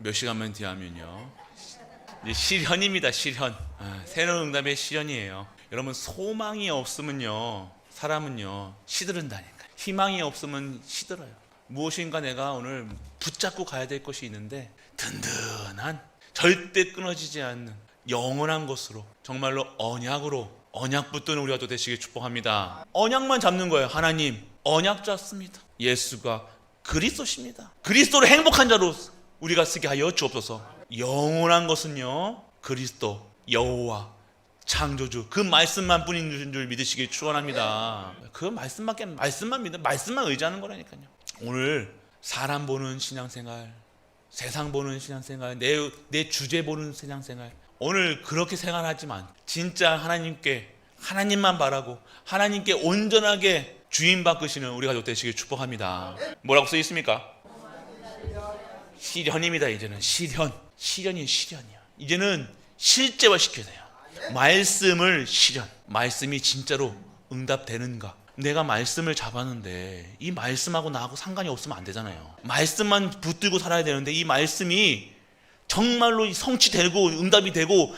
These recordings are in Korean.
몇 시간만 뒤에 하면요. 이제 실현입니다. 실현. 새로운 응답의 실현이에요. 여러분, 소망이 없으면요, 사람은요 시들은다니까요. 희망이 없으면 시들어요. 무엇인가 내가 오늘 붙잡고 가야 될 것이 있는데, 든든한, 절대 끊어지지 않는 영원한 것으로, 정말로 언약으로, 언약 붙드는 우리가 또 되시길 축복합니다. 언약만 잡는 거예요. 하나님 언약 잡습니다. 예수가 그리스도십니다. 그리스도를 행복한 자로 우리가 쓰게 하여 주옵소서. 영원한 것은요, 그리스도, 여호와, 창조주, 그 말씀만 뿐인 줄 믿으시길 축원합니다. 그 말씀만 믿는, 말씀만 의지하는 거라니까요. 오늘 사람 보는 신앙생활, 세상 보는 신앙생활, 내 주제 보는 신앙생활, 오늘 그렇게 생활하지만 진짜 하나님만 바라고 하나님께 온전하게 주인 바꾸시는 우리가 되시길 축복합니다. 뭐라고 써 있습니까? 실현입니다. 이제는 실현이야. 이제는 실제화 시켜야 돼요. 말씀을 실현. 말씀이 진짜로 응답되는가? 내가 말씀을 잡았는데 이 말씀하고 나하고 상관이 없으면 안 되잖아요. 말씀만 붙들고 살아야 되는데 이 정말로 성취되고 응답이 되고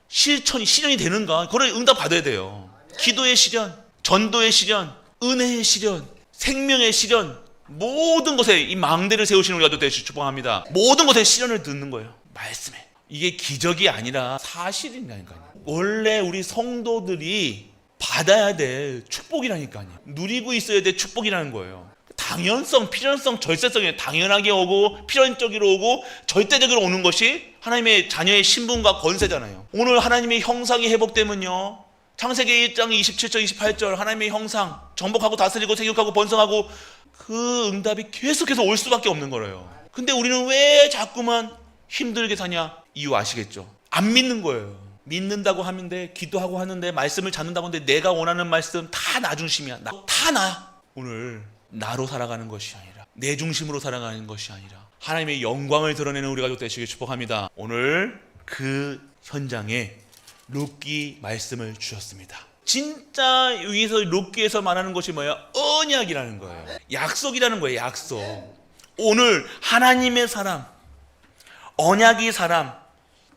실현이 되는가? 그걸 응답 받아야 돼요. 기도의 실현, 전도의 실현, 은혜의 실현, 생명의 실현, 모든 것에 이 망대를 세우시는 우리가 되시길 축복합니다. 모든 것에 실현을 듣는 거예요. 말씀에. 이게 기적이 아니라 사실이라니까요. 원래 우리 성도들이 받아야 될 축복이라니까요. 누리고 있어야 될 축복이라는 거예요. 당연성, 필연성, 절세성이 당연하게 오고 필연적으로 오고 절대적으로 오는 것이 하나님의 자녀의 신분과 권세잖아요. 오늘 하나님의 형상이 회복되면요, 창세기 1장 27절 28절 하나님의 형상, 정복하고 다스리고 생육하고 번성하고, 그 응답이 계속해서 올 수밖에 없는 거예요. 근데 우리는 왜 자꾸만 힘들게 사냐? 이유 아시겠죠? 안 믿는 거예요. 믿는다고 하는데, 기도하고 하는데, 말씀을 잡는다고 하는데, 내가 원하는 말씀 다 나 중심이야. 다 나. 오늘 나로 살아가는 것이 아니라, 내 중심으로 살아가는 것이 아니라 하나님의 영광을 드러내는 우리가 되시길 축복합니다. 오늘 그 현장에 룻기 말씀을 주셨습니다. 진짜 여기서 룻기에서 말하는 것이 뭐예요? 언약이라는 거예요. 약속이라는 거예요. 약속. 오늘 하나님의 사람, 언약의 사람,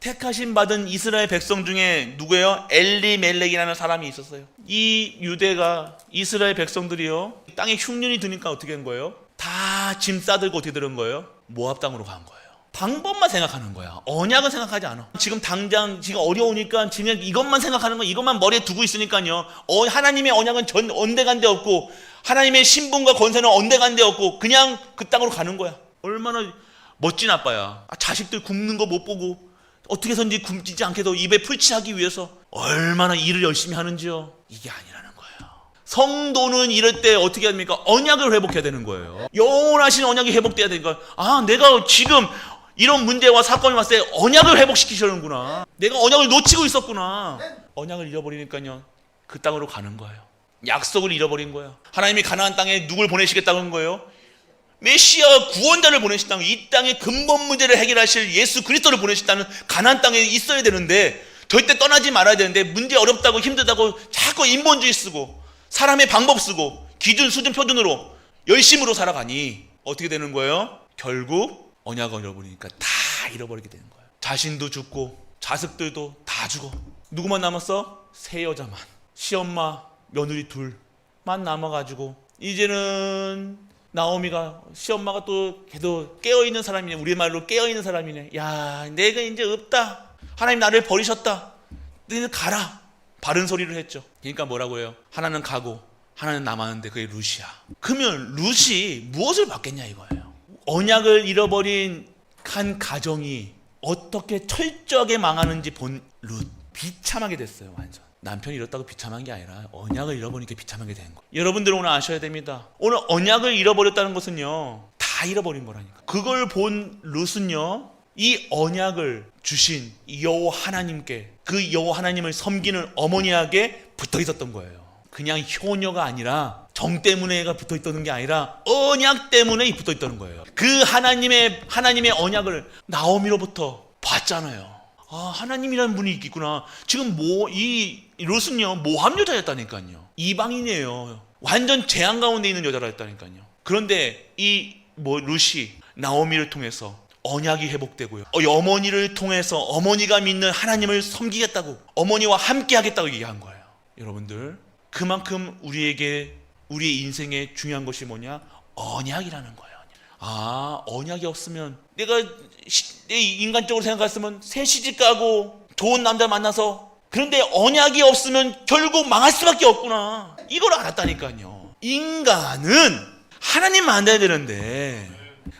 택하심 받은 이스라엘 백성 중에 누구예요? 엘리멜렉이라는 사람이 있었어요. 이 유대가, 이스라엘 백성들이요, 땅에 흉년이 드니까 어떻게 한 거예요? 다 짐 싸들고 어떻게 들은 거예요? 모압 땅으로 간 거예요. 방법만 생각하는 거야. 언약은 생각하지 않아. 지금 어려우니까 지금 이것만 생각하는 거, 이것만 머리에 두고 있으니까요, 하나님의 언약은 언데간데 없고, 하나님의 신분과 권세는 언데간데 없고, 그냥 그 땅으로 가는 거야. 얼마나 멋진 아빠야. 자식들 굶는 거 못 보고 어떻게 해서든지 굶지 않게도 입에 풀칠하기 위해서 얼마나 일을 열심히 하는지요. 이게 아니라는 거예요. 성도는 이럴 때 어떻게 합니까? 언약을 회복해야 되는 거예요. 영원하신 언약이 회복돼야 되니까, 내가 지금 이런 문제와 사건이 왔을 때 언약을 회복시키시는구나. 내가 언약을 놓치고 있었구나. 언약을 잃어버리니까요, 그 땅으로 가는 거예요. 약속을 잃어버린 거예요. 하나님이 가나안 땅에 누굴 보내시겠다는 거예요? 메시아 구원자를 보내신다는, 이 땅의 근본 문제를 해결하실 예수 그리스도를 보내신다는, 가나안 땅에 있어야 되는데, 절대 떠나지 말아야 되는데, 문제 어렵다고 힘들다고 자꾸 인본주의 쓰고 사람의 방법 쓰고 기준 수준 표준으로 열심으로 살아가니 어떻게 되는 거예요? 결국 언약을 잃어버리니까 다 잃어버리게 되는 거예요. 자신도 죽고 자식들도 다 죽어. 누구만 남았어? 세 여자만, 시엄마 며느리 둘만 남아가지고, 이제는 나오미가, 시엄마가 또 걔도 깨어있는 사람이네. 우리말로 깨어있는 사람이네. 야, 내가 이제 없다. 하나님 나를 버리셨다. 너희는 가라. 바른 소리를 했죠. 그러니까 뭐라고 해요? 하나는 가고 하나는 남았는데 그게 룻이야. 그러면 룻이 무엇을 받겠냐 이거예요. 언약을 잃어버린 한 가정이 어떻게 철저하게 망하는지 본 룻. 비참하게 됐어요. 완전. 남편이 잃었다고 비참한 게 아니라 언약을 잃어버리니까 비참하게 된 거예요. 여러분들은 오늘 아셔야 됩니다. 오늘 언약을 잃어버렸다는 것은요, 다 잃어버린 거라니까. 그걸 본 룻은요, 이 언약을 주신 여호와 하나님께, 그 여호와 하나님을 섬기는 어머니에게 붙어 있었던 거예요. 그냥 효녀가 아니라, 정 때문에 붙어 있던 게 아니라 언약 때문에 붙어 있던 거예요. 그 하나님의 언약을 나오미로부터 봤잖아요. 하나님이라는 분이 있구나. 지금 이 롯은요, 모함 여자였다니까요. 이방인이에요. 완전 재앙 가운데 있는 여자라 했다니까요. 그런데 이 룻이 나오미를 통해서 언약이 회복되고요. 어머니를 통해서 어머니가 믿는 하나님을 섬기겠다고, 어머니와 함께 하겠다고 얘기한 거예요. 여러분들, 그만큼 우리에게, 우리의 인생에 중요한 것이 뭐냐? 언약이라는 거예요. 언약이 없으면, 내가 인간적으로 생각했으면 새 시집 가고 좋은 남자 만나서, 그런데 언약이 없으면 결국 망할 수밖에 없구나, 이걸 알았다니까요. 인간은 하나님 만나야 되는데,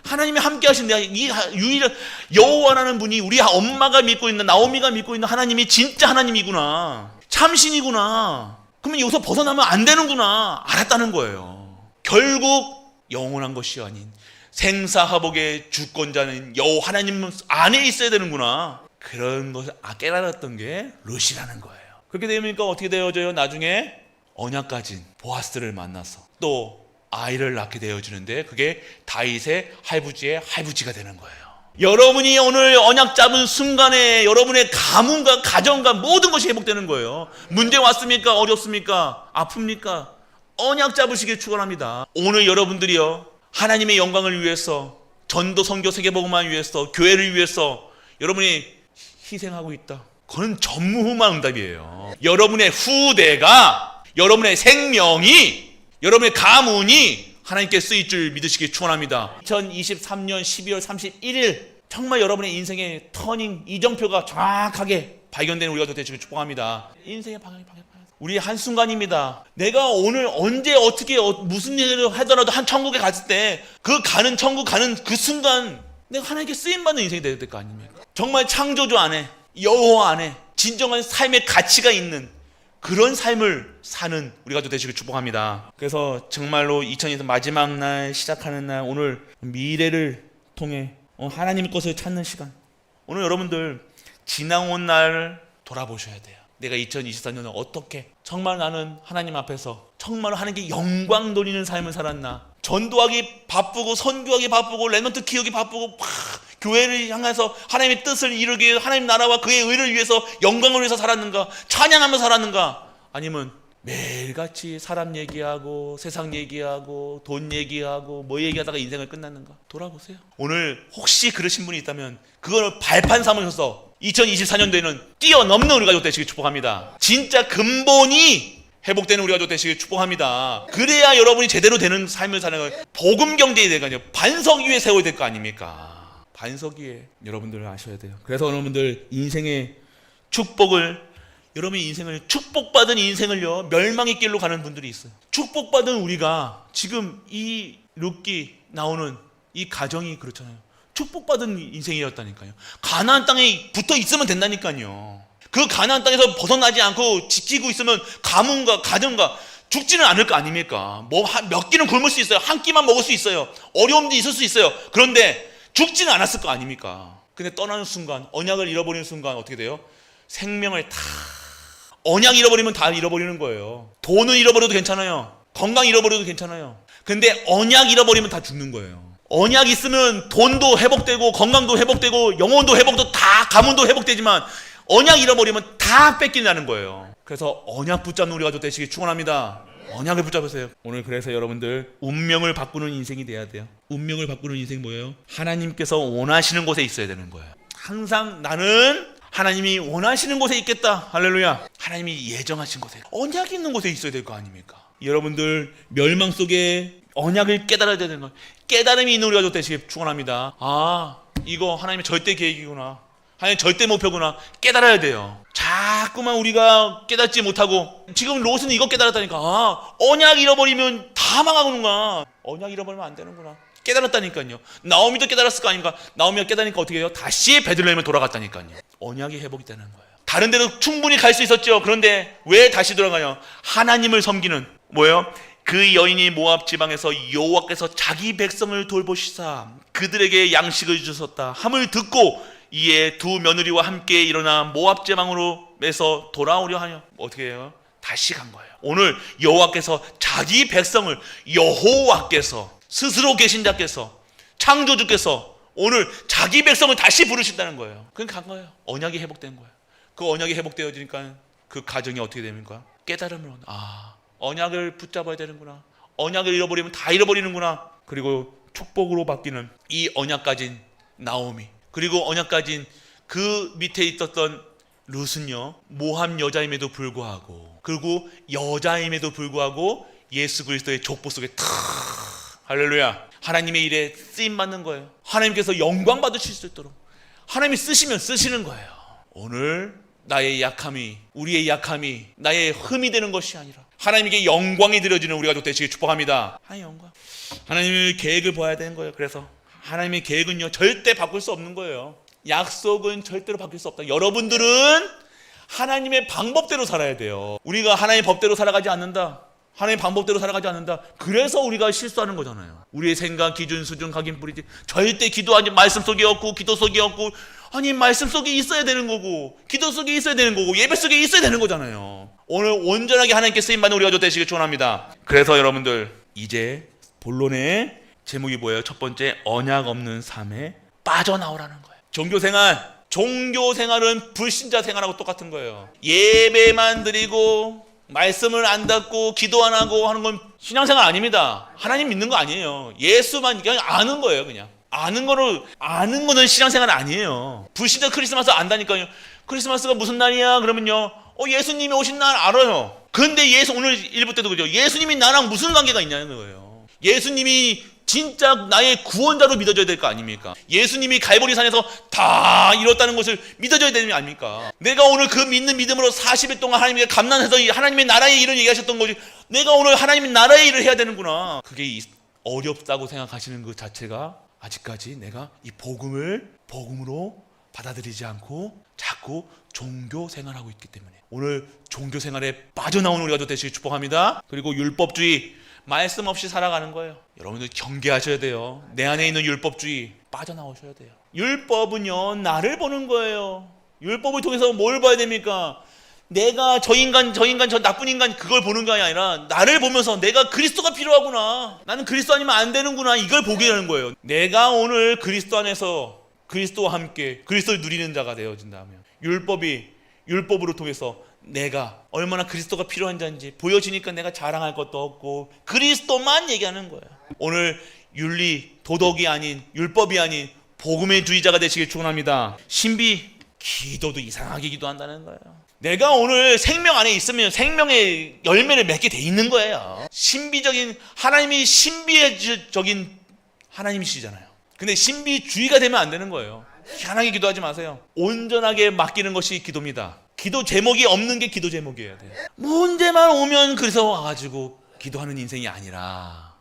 하나님이 함께 하신다. 이 유일한 여호와라는 분이, 우리 엄마가 믿고 있는, 나오미가 믿고 있는 하나님이 진짜 하나님이구나, 참신이구나, 그러면 여기서 벗어나면 안 되는구나 알았다는 거예요. 결국 영원한 것이 아닌 생사화복의 주권자는 여호와 하나님 안에 있어야 되는구나, 그런 것을 깨달았던 게 룻이라는 거예요. 그렇게 되니까 어떻게 되어져요? 나중에 언약 가진 보아스를 만나서 또 아이를 낳게 되어지는데, 그게 다윗의 할부지의 할부지가 되는 거예요. 여러분이 오늘 언약 잡은 순간에 여러분의 가문과 가정과 모든 것이 회복되는 거예요. 문제 왔습니까? 어렵습니까? 아픕니까? 언약 잡으시길 축원합니다. 오늘 여러분들이요, 하나님의 영광을 위해서, 전도 선교 세계복음을 위해서, 교회를 위해서 여러분이 희생하고 있다, 그건 전무후무한 응답이에요. 여러분의 후대가, 여러분의 생명이, 여러분의 가문이 하나님께 쓰일 줄 믿으시길 축원합니다. 2023년 12월 31일 정말 여러분의 인생의 터닝 이정표가 정확하게 발견되는 우리가 되시길 축복합니다. 인생의 방향이 우리 한순간입니다. 내가 오늘 언제 어떻게 무슨 일을 하더라도 한 천국에 갔을 때, 그 가는 천국 가는 그 순간 내가 하나님께 쓰임받는 인생이 되야 될 거 아닙니까? 정말 창조주 안에, 여호와 안에 진정한 삶의 가치가 있는 그런 삶을 사는 우리가 되시길 축복합니다. 그래서 정말로 2020년 마지막 날, 시작하는 날, 오늘 미래를 통해 하나님의 것을 찾는 시간, 오늘 여러분들 지나온 날을 돌아보셔야 돼요. 내가 2024년을 어떻게 정말 나는 하나님 앞에서 정말 하나님께 영광 돌리는 삶을 살았나? 전도하기 바쁘고, 선교하기 바쁘고, 랩런트 키우기 바쁘고, 교회를 향해서 하나님의 뜻을 이루기 위해, 하나님 나라와 그의 의를 위해서, 영광을 위해서 살았는가? 찬양하면서 살았는가? 아니면 매일같이 사람 얘기하고, 세상 얘기하고, 돈 얘기하고, 뭐 얘기하다가 인생을 끝났는가? 돌아보세요. 오늘 혹시 그러신 분이 있다면 그걸 발판 삼으셔서 2024년도에는 뛰어넘는 우리가 되시길 축복합니다. 진짜 근본이 회복되는 우리가 되시길 축복합니다. 그래야 여러분이 제대로 되는 삶을 사는 거예요. 복음 경제에 대한 거예요. 반석 위에 세워야 될 거 아닙니까? 반석 위에 여러분들 아셔야 돼요. 그래서 여러분들 인생의 축복을, 여러분의 인생을, 축복받은 인생을요, 멸망의 길로 가는 분들이 있어요. 축복받은 우리가 지금 이 룻기 나오는 이 가정이 그렇잖아요. 축복받은 인생이었다니까요. 가나안 땅에 붙어 있으면 된다니까요. 그 가나안 땅에서 벗어나지 않고 지키고 있으면 가문과 가정과 죽지는 않을 거 아닙니까? 뭐 몇 끼는 굶을 수 있어요. 한 끼만 먹을 수 있어요. 어려움도 있을 수 있어요. 그런데 죽지는 않았을 거 아닙니까? 근데 떠나는 순간, 언약을 잃어버리는 순간 어떻게 돼요? 생명을 다, 언약 잃어버리면 다 잃어버리는 거예요. 돈은 잃어버려도 괜찮아요. 건강 잃어버려도 괜찮아요. 근데 언약 잃어버리면 다 죽는 거예요. 언약 있으면 돈도 회복되고, 건강도 회복되고, 영혼도 회복되고, 다 가문도 회복되지만, 언약 잃어버리면 다 뺏긴다는 거예요. 그래서 언약 붙잡는 우리가 되시길 축원합니다. 언약을 붙잡으세요. 오늘 그래서 여러분들 운명을 바꾸는 인생이 돼야 돼요. 운명을 바꾸는 인생 뭐예요? 하나님께서 원하시는 곳에 있어야 되는 거예요. 항상 나는 하나님이 원하시는 곳에 있겠다. 할렐루야. 하나님이 예정하신 곳에, 언약이 있는 곳에 있어야 될 거 아닙니까? 여러분들 멸망 속에 언약을 깨달아야 되는 거예요. 깨달음이 있는 우리가 되시길 축원합니다. 이거 하나님의 절대 계획이구나, 하나님의 절대 목표구나, 깨달아야 돼요. 자꾸만 우리가 깨닫지 못하고, 지금 롯은 이거 깨달았다니까. 언약 잃어버리면 다 망하는구나. 언약 잃어버리면 안 되는구나. 깨달았다니까요. 나오미도 깨달았을 거 아닙니까? 나오미가 깨달으니까 어떻게 해요? 다시 베들레헴을 돌아갔다니까요. 언약이 회복이 되는 거예요. 다른 데도 충분히 갈 수 있었죠. 그런데 왜 다시 돌아가냐? 하나님을 섬기는, 뭐예요? 그 여인이 모압 지방에서 여호와께서 자기 백성을 돌보시사 그들에게 양식을 주셨다 함을 듣고, 이에 두 며느리와 함께 일어나 모압 지방으로에서 돌아오려 하여 어떻게 해요? 다시 간 거예요. 오늘 여호와께서 자기 백성을, 여호와께서 스스로 계신 자께서, 창조주께서 오늘 자기 백성을 다시 부르신다는 거예요. 그러니까 간 거예요. 언약이 회복된 거예요. 그 언약이 회복되어지니까 그 가정이 어떻게 됩니까? 깨달음을 얻는, 언약을 붙잡아야 되는구나. 언약을 잃어버리면 다 잃어버리는구나. 그리고 축복으로 바뀌는 이 언약 가진 나오미, 그리고 언약 가진 그 밑에 있었던 룻은요, 모함 여자임에도 불구하고, 그리고 여자임에도 불구하고 예수 그리스도의 족보 속에 탁, 할렐루야, 하나님의 일에 쓰임 받는 거예요. 하나님께서 영광 받으실 수 있도록 하나님이 쓰시면 쓰시는 거예요. 오늘 나의 약함이, 우리의 약함이 나의 흠이 되는 것이 아니라 하나님께 영광이 드려지는 우리 가족 되시길 축복합니다. 하나님 영광, 하나님의 계획을 봐야 되는 거예요. 그래서 하나님의 계획은요, 절대 바꿀 수 없는 거예요. 약속은 절대로 바뀔 수 없다. 여러분들은 하나님의 방법대로 살아야 돼요. 우리가 하나님의 법대로 살아가지 않는다, 하나님의 방법대로 살아가지 않는다, 그래서 우리가 실수하는 거잖아요. 우리의 생각, 기준, 수준, 각인 뿌리지. 절대 기도하지, 말씀 속에 없고 기도 속에 없고, 아니 말씀 속에 있어야 되는 거고, 기도 속에 있어야 되는 거고, 예배 속에 있어야 되는 거잖아요. 오늘 온전하게 하나님께 쓰임받는 우리가 되시길 축원합니다. 그래서 여러분들, 이제 본론의 제목이 뭐예요? 첫 번째, 언약 없는 삶에 빠져나오라는 거예요. 종교생활은 불신자 생활하고 똑같은 거예요. 예배만 드리고 말씀을 안 듣고 기도 안 하고 하는 건 신앙생활 아닙니다. 하나님 믿는 거 아니에요. 예수만 그냥 아는 거예요. 그냥 아는 거는 신앙생활 아니에요. 불신자 크리스마스 안다니까요. 크리스마스가 무슨 날이야? 그러면요, 예수님이 오신 날 알아요. 근데 오늘 일부 때도 그죠, 예수님이 나랑 무슨 관계가 있냐는 거예요. 예수님이 진짜 나의 구원자로 믿어져야 될 거 아닙니까? 예수님이 갈보리산에서 다 이뤘다는 것을 믿어져야 되는 거 아닙니까? 내가 오늘 그 믿는 믿음으로 40일 동안 하나님께 감난해서 하나님의 나라의 일을 얘기하셨던 거지, 내가 오늘 하나님의 나라의 일을 해야 되는구나. 그게 어렵다고 생각하시는 그 자체가 아직까지 내가 이 복음으로 받아들이지 않고 자꾸 종교 생활하고 있기 때문에, 오늘 종교 생활에 빠져나오는 우리가 되시길 축복합니다. 그리고 율법주의, 말씀 없이 살아가는 거예요. 여러분들 경계하셔야 돼요. 내 안에 있는 율법주의 빠져나오셔야 돼요. 율법은요, 나를 보는 거예요. 율법을 통해서 뭘 봐야 됩니까? 내가 저 나쁜 인간 그걸 보는 게 아니라 나를 보면서 내가 그리스도가 필요하구나, 나는 그리스도 아니면 안 되는구나, 이걸 보게 되는 거예요. 내가 오늘 그리스도 안에서 그리스도와 함께 그리스도를 누리는 자가 되어진다면, 율법으로 통해서 내가 얼마나 그리스도가 필요한 자인지 보여지니까 내가 자랑할 것도 없고 그리스도만 얘기하는 거예요. 오늘 윤리, 도덕이 아닌, 율법이 아닌 복음의 주의자가 되시길 축원합니다. 신비, 기도도 이상하게 기도한다는 거예요. 내가 오늘 생명 안에 있으면 생명의 열매를 맺게 돼 있는 거예요. 신비적인, 하나님이 신비적인 하나님이시잖아요. 근데 신비주의가 되면 안 되는 거예요. 희한하게 기도하지 마세요. 온전하게 맡기는 것이 기도입니다. 기도 제목이 없는 게 기도 제목이어야 돼요. 문제만 오면 그래서 와가지고 기도하는 인생이 아니라,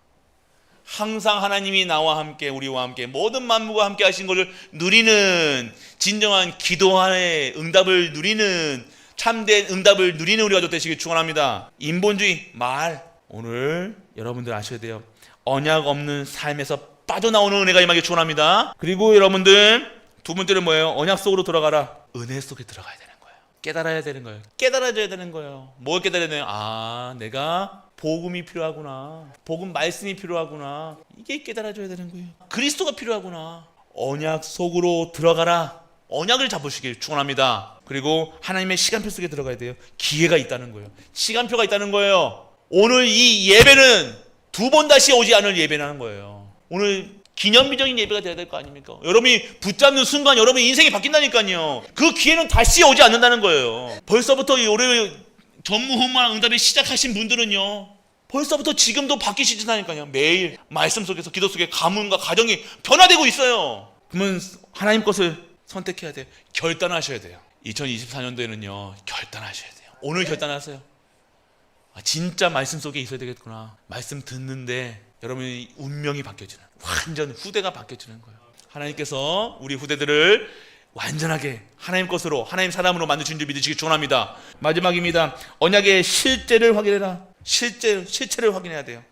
항상 하나님이 나와 함께, 우리와 함께, 모든 만물과 함께 하신 것을 누리는, 진정한 기도의 응답을 누리는, 참된 응답을 누리는 우리가 되시길 축원합니다. 인본주의, 오늘 여러분들 아셔야 돼요. 언약 없는 삶에서 빠져나오는 은혜가 임하길 축원합니다. 그리고 여러분들, 두 번째는 뭐예요? 언약 속으로 들어가라. 은혜 속에 들어가야 되는 거예요. 깨달아야 되는 거예요. 깨달아져야 되는 거예요. 뭘 깨달아야 되나요? 내가 복음이 필요하구나, 복음 말씀이 필요하구나, 이게 깨달아져야 되는 거예요. 그리스도가 필요하구나. 언약 속으로 들어가라. 언약을 잡으시길 축원합니다. 그리고 하나님의 시간표 속에 들어가야 돼요. 기회가 있다는 거예요. 시간표가 있다는 거예요. 오늘 이 예배는 두 번 다시 오지 않을 예배라는 거예요. 오늘 기념비적인 예배가 돼야 될 거 아닙니까? 여러분이 붙잡는 순간 여러분 인생이 바뀐다니까요. 그 기회는 다시 오지 않는다는 거예요. 벌써부터 올해 전무후무한 응답을 시작하신 분들은요, 벌써부터 지금도 바뀌시다니까요. 매일 말씀 속에서, 기도 속에 가문과 가정이 변화되고 있어요. 그러면 하나님 것을 선택해야 돼요. 결단하셔야 돼요. 2024년도에는요 결단하셔야 돼요. 오늘 결단하세요. 진짜 말씀 속에 있어야 되겠구나. 말씀 듣는데 여러분의 운명이 바뀌어지는, 완전 후대가 바뀌어지는 거예요. 하나님께서 우리 후대들을 완전하게 하나님 것으로, 하나님 사람으로 만드신 줄 믿으시기 축원합니다. 마지막입니다. 언약의 실제를 확인해라. 실체를 확인해야 돼요.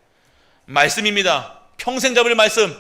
말씀입니다. 평생 잡을 말씀.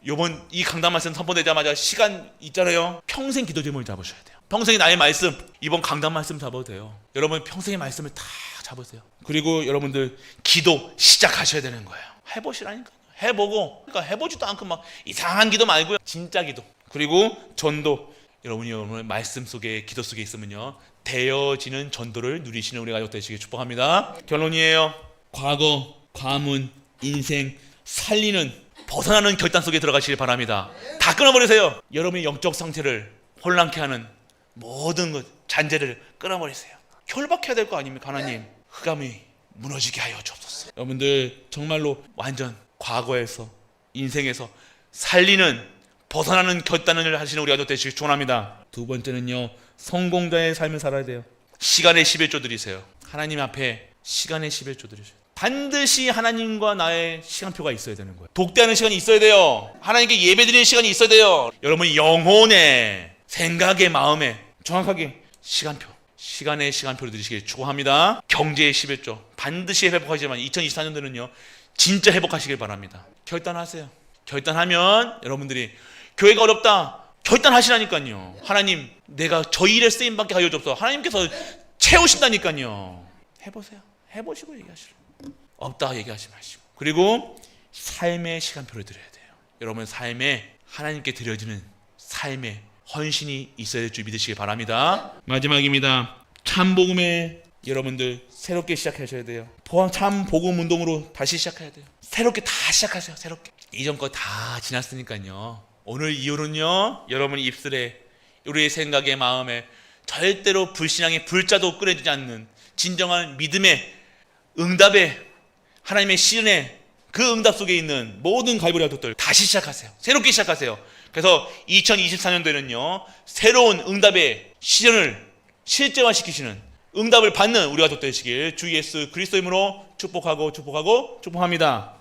요번 이 강단 말씀 선포되자마자 시간 있잖아요. 평생 기도 제목을 잡으셔야 돼요. 평생이 나의 말씀. 이번 강단 말씀 잡아도 돼요. 여러분 평생의 말씀을 다 잡으세요. 그리고 여러분들 기도 시작하셔야 되는 거예요. 해보시라니까요. 해보고, 그러니까 해보지도 않고 막 이상한 기도 말고요. 진짜 기도. 그리고 전도. 여러분이 오늘 말씀 속에, 기도 속에 있으면요 되어지는 전도를 누리시는 우리 가족 되시길 축복합니다. 결론이에요. 과거, 과문, 인생 살리는 벗어나는 결단 속에 들어가시길 바랍니다. 다 끊어버리세요. 여러분의 영적 상태를 혼란케 하는 모든 것, 잔재를 끊어버리세요. 결박해야 될 거 아닙니까? 하나님, 흑암이 무너지게 하여 주옵소서. 여러분들 정말로 완전 과거에서, 인생에서 살리는, 벗어나는 결단을 하시는 우리가 되시길 축원합니다. 두 번째는요, 성공자의 삶을 살아야 돼요. 시간의 11조 드리세요. 하나님 앞에 시간의 11조 드리세요. 반드시 하나님과 나의 시간표가 있어야 되는 거예요. 독대하는 시간이 있어야 돼요. 하나님께 예배드리는 시간이 있어야 돼요. 여러분 영혼의 생각의 마음에 정확하게 시간표, 시간의 시간표를 드리시길 축원합니다. 경제의 11조 반드시 회복하시지만 2024년도는요 진짜 회복하시길 바랍니다. 결단하세요. 결단하면 여러분들이 교회가 어렵다 결단하시라니까요. 하나님, 내가 저 일에 쓰임받게 하여 주옵소서. 하나님께서 채우신다니까요. 해보세요. 해보시고 얘기하시라. 없다 얘기하지 마시고. 그리고 삶의 시간표를 드려야 돼요. 여러분 삶에 하나님께 드려지는 삶의 헌신이 있어야 될 줄 믿으시기 바랍니다. 마지막입니다. 참복음에 여러분들 새롭게 시작하셔야 돼요. 참복음 운동으로 다시 시작해야 돼요. 새롭게 다 시작하세요. 새롭게. 이전 거 다 지났으니까요. 오늘 이후로는요, 여러분 입술에, 우리의 생각에, 마음에 절대로 불신앙의 불자도 끓여지지 않는 진정한 믿음의 응답의 하나님의 시은의 그 응답 속에 있는 모든 갈보리 가족들 다시 시작하세요. 새롭게 시작하세요. 그래서 2024년도에는요 새로운 응답의 시전을 실제화시키시는 응답을 받는 우리 가족 되시길 주 예수 그리스도 이름으로 축복합니다.